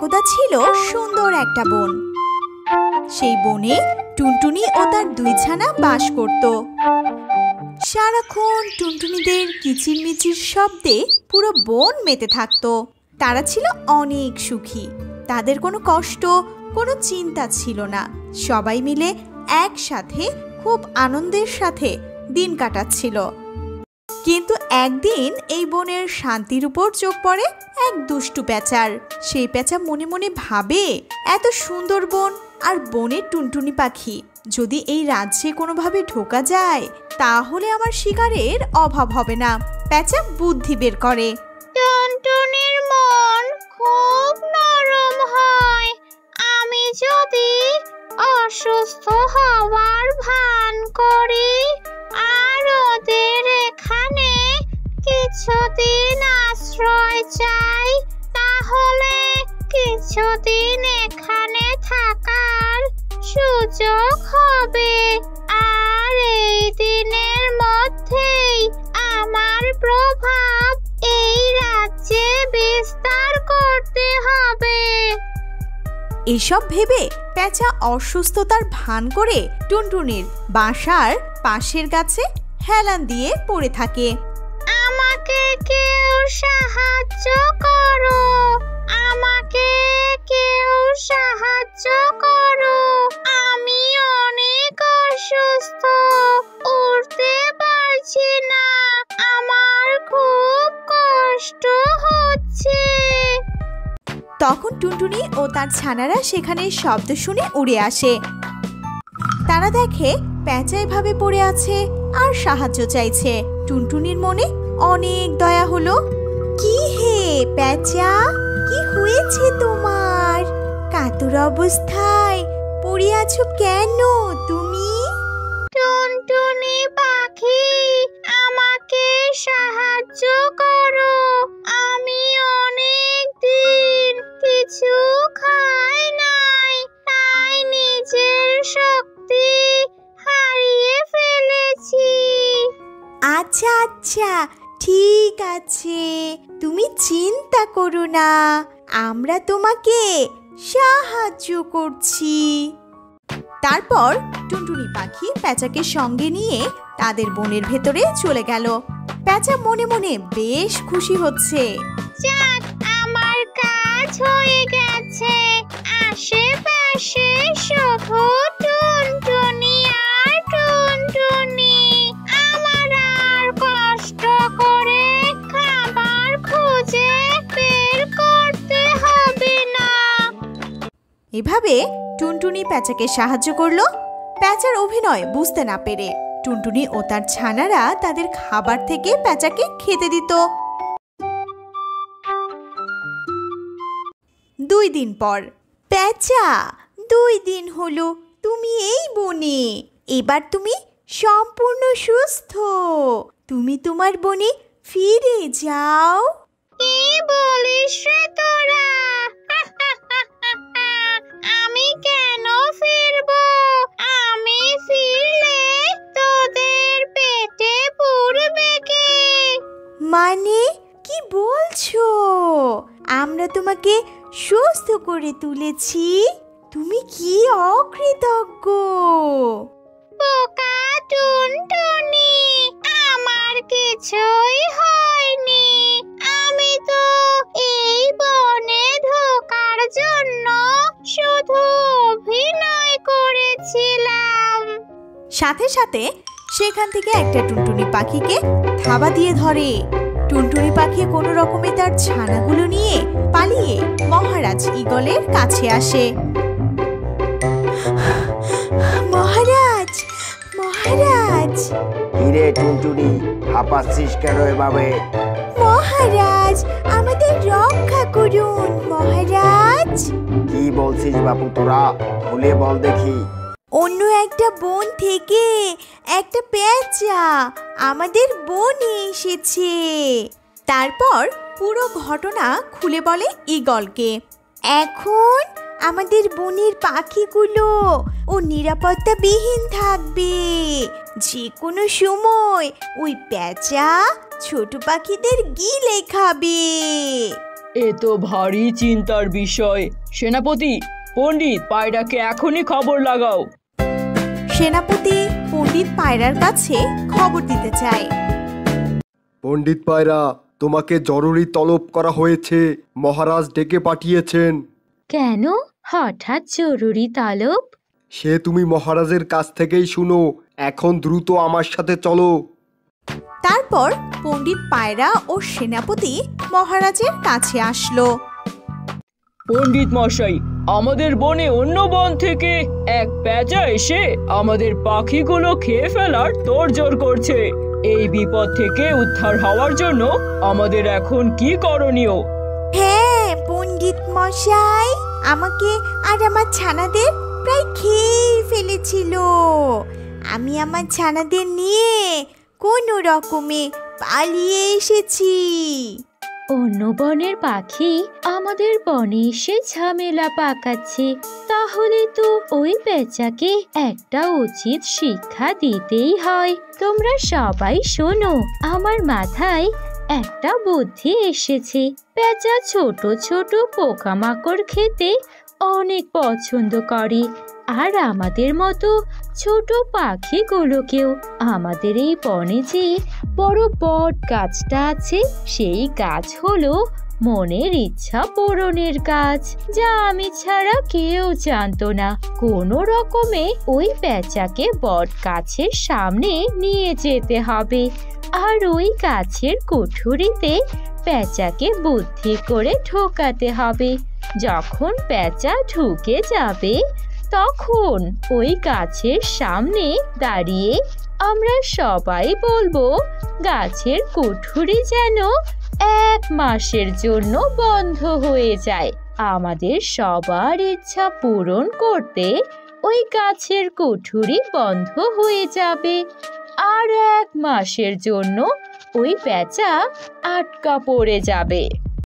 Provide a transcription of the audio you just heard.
একদা ছিল সুন্দর একটা বন। সেই বনে টুনটুনি ও তার দুই ছানা বাস করত। সারাক্ষণ টুনটুনিদের কিচিরমিচির শব্দে পুরো বন মেতে থাকতো। তারা ছিল অনেক সুখী। তাদের কোনো কষ্ট, কোনো চিন্তা ছিল না। সবাই মিলে একসাথে খুব আনন্দের সাথে দিন কাটাচ্ছিল। কিন্তু একদিন এই বনের শান্তির উপর চোখ পড়ে এক দুষ্টু প্যাঁচার। সেই প্যাঁচা মনে মনে ভাবে, এত সুন্দর বন আর বনের টুনটুনি পাখি, যদি এই রাজ্যে কোনোভাবে ঢোকা যায় তাহলে আমার শিকারের অভাব হবে না। প্যাঁচা বুদ্ধি বের করে। টুনটুনির মন খুব নরম হয়। আমি যদি অসুস্থ হওয়ার ভান করি আর ওদের এখানে কিছুদিন আশ্রয় চাই, তাহলে কিছুদিন এখানে থাকার সুযোগ হবে। আর এই দিনের মধ্যেই আমার প্রভাব এই রাজ্যে বিস্তার করতে হবে। এসব ভেবে প্যাঁচা অসুস্থতার ভান করে টুনটুনির বাসার পাশের গাছে হেলান দিয়ে পড়ে থাকে। আমাকে কেউ সাহায্য করো, আমাকে কেউ সাহায্য করো, আমি অনেক অসুস্থ, উঠতে পারছি না, আমার খুব কষ্ট হচ্ছে। তখন টুনটুনি ও তার ছানারা সেখানে শব্দ শুনে উড়ে আসে। তারা দেখে প্যাঁচা এভাবে পড়ে আছে আর সাহায্য চাইছে। টুনটুনির মনে অনেক দয়া হলো। কি হে প্যাঁচা, কি হয়েছে তোমার? কাতর অবস্থায় পড়ে আছো কেন তুমি? টুনটুনি পাখি, আমাকে সাহায্য করো, আমি অনেক দিন কিছু খাই নাই, তাই নিজের শক্তি হারিয়ে ফেলেছি। আচ্ছা আচ্ছা, ঠিক আছে, তুমি চিন্তা করো না, আমরা তোমাকে সাহায্য করছি। তারপর টুনটুনি পাখি প্যাঁচাকে সঙ্গে নিয়ে তাদের বনের ভেতরে চলে গেল। প্যাঁচা মনে মনে বেশ খুশি হচ্ছে। যাক, আমার কাজ হয়ে গেছে। আশেপাশে শুধু টুনটুনি আর টুনটুনি। আমার আর কষ্ট করে খাবার খুঁজে বের করতে হবে না। এভাবে টুনটুনি প্যাঁচাকে সাহায্য করলো। প্যাঁচার অভিনয় বুঝতে না পেরে টুনটুনি ও তার ছানারা তাদের খাবার থেকে প্যাঁচাকে খেতে দিত। 2 দিন পর। প্যাঁচা, 2 দিন হলো তুমি এই বনে। এবার তুমি সম্পূর্ণ সুস্থ। তুমি তোমার বনে ফিরে যাও। কি বলিস রে তোরা? আমি কেন ফিরবো? আমি ফিরলে তোদের পেটে পড়বে কে? মানে কি বলছো? আমরা তোমাকে সুস্থ করে তুলেছি, তুমি কি অকৃতজ্ঞ! বোকা টুনটুনি, আমার কিছুই হয়নি। আমি তো এই বনে ঢোকার জন্য শুধু অভিনয় করেছিলাম। সাথে সাথে সেখান থেকে একটা টুনটুনি পাখিকে থাবা দিয়ে ধরে। টুনটুনি পাখি কোনো রকমে তার ছানাগুলো নিয়ে পালিয়ে মহারাজ ঈগলের কাছে আসে। মহারাজ, মহারাজ! কিরে টুনটুনি, হাঁপাচ্ছিস কেন এভাবে? মহারাজ, আমাদের রক্ষা করুন মহারাজ। কি বলছিস বাপু তোরা? খুলে বল দেখি। অন্য একটা বন থেকে একটা প্যাঁচা আমাদের বনে এসেছে। তারপর পুরো ঘটনা খুলে বলে ঈগলকে। এখন আমাদের বনের পাখিগুলো ও নিরাপত্তাবিহীন থাকবে। যে কোনো সময় ওই প্যাঁচা ছোট পাখিদের গিলে খাবে। এ তো ভারী চিন্তার বিষয়। সেনাপতি, পণ্ডিত পায়রাকে এখনই খবর লাগাও। সেনাপতি পণ্ডিত পায়রার কাছে খবর দিতে চায়। পণ্ডিত পায়রা, তোমাকে জরুরি তলব করা হয়েছে, মহারাজ ডেকে পাঠিয়েছেন। কেন হঠাৎ জরুরি তলব? সে তুমি মহারাজের কাছ থেকেই শুনো। এখন দ্রুত আমার সাথে চলো। তারপর পণ্ডিত পায়রা ও সেনাপতি মহারাজের কাছে আসলো। পণ্ডিত মশাই, আমাদের বনে অন্য বন থেকে এক পেঁচা এসে আমাদের পাখিগুলো খেয়ে ফেলার তোড়জোড় করছে। এই বিপদ থেকে উদ্ধার হওয়ার জন্য আমাদের এখন কি করণীয়? হ্যাঁ পণ্ডিত মশাই, আমাকে আর আমার ছানাদের প্রায় খেয়ে ফেলেছিল। আমি আমার ছানাদের নিয়ে কোনো রকমে পালিয়ে এসেছি। অন্য বনের পাখি আমাদের বনে এসে ঝামেলা পাকাচ্ছে, তাহলে তো ওই পেঁচাকে একটা উচিত শিক্ষা দিতেই হয়। তোমরা সবাই শোনো, আমার মাথায় একটা বুদ্ধি এসেছে। পেঁচা ছোট ছোট পোকামাকড় খেতে অনেক পছন্দ করে, আর আমাদের মতো ছোট পাখিগুলোকেও। আমাদের এই বনে যে বড় বট গাছটা আছে, সেই গাছ হলো মনের ইচ্ছা পূরণের গাছ, যা আমি ছাড়া কেউ জানতো না। কোনো রকমে ওই পেঁচাকে বট গাছের সামনে নিয়ে যেতে হবে, আর ওই গাছের কুঠুরিতে পেঁচাকে বুদ্ধি করে ঢোকাতে হবে। যখন পেঁচা ঢুকে যাবে, তখন ওই গাছের সামনে দাঁড়িয়ে আমরা সবাই বলবো, গাছের কুঠুরি যেন 1 মাসের জন্য বন্ধ হয়ে যায়। আমাদের সবার ইচ্ছা পূরণ করতে ওই গাছের কুঠুরি বন্ধ হয়ে যাবে, আর 1 মাসের জন্য ওই পেঁচা আটকা পড়ে যাবে।